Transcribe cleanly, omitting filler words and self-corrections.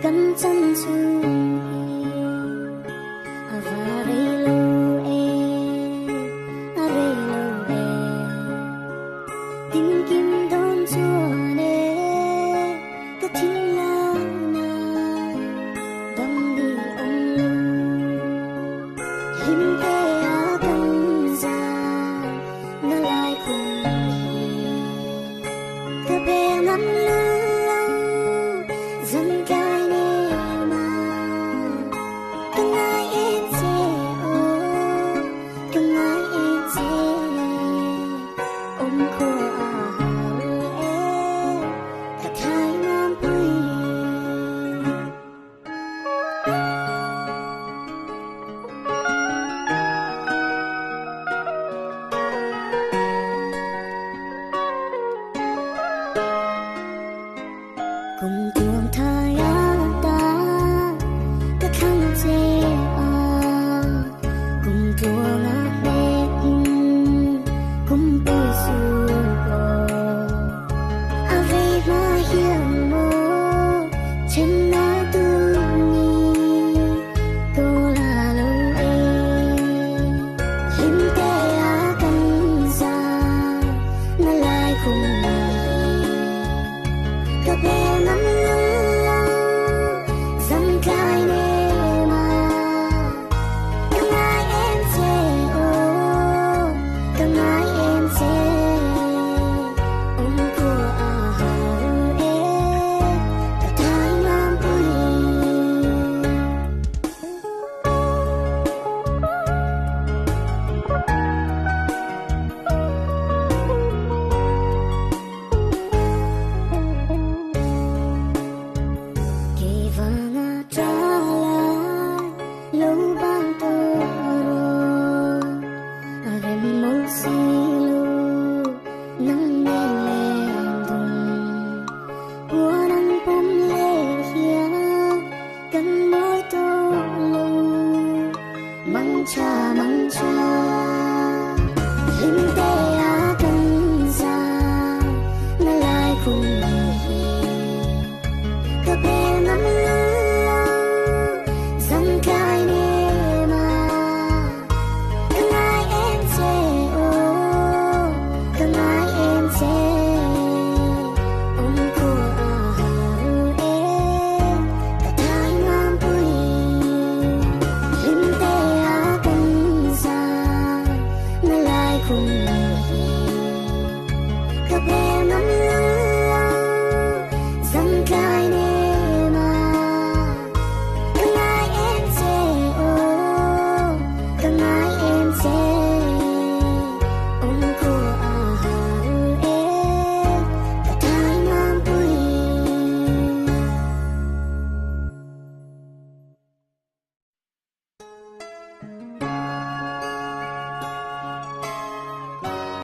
Kan chân chu và rê lô e tim kim đón chua nè cái thiên la na đâm đi ông lu him pe a kan ra na lại cùng cái bé ngắm lâu dần cay nè mà từng ngày em sẽ từng ngày em sẽ ôm khô cả thái nam bụi cùng tuồng thái ta các khăn chê cùng tuồng đẹp cùng bồi xuôi ave ma hiền mô trên nói tư nhi cô là lâu him tê á căn ra nó lại cùng các bé nắm lâu dần cay nè mà từng ngày em sẽ từng ngày em sẽ ôm của cả thái nam bụi kể vàng trả lại lâu ban tơ rem mong xì lu nắng đen lên thùng của nắng bom lê hia cắn môi tô lu măng cha him tê á căn ra nó lại cùng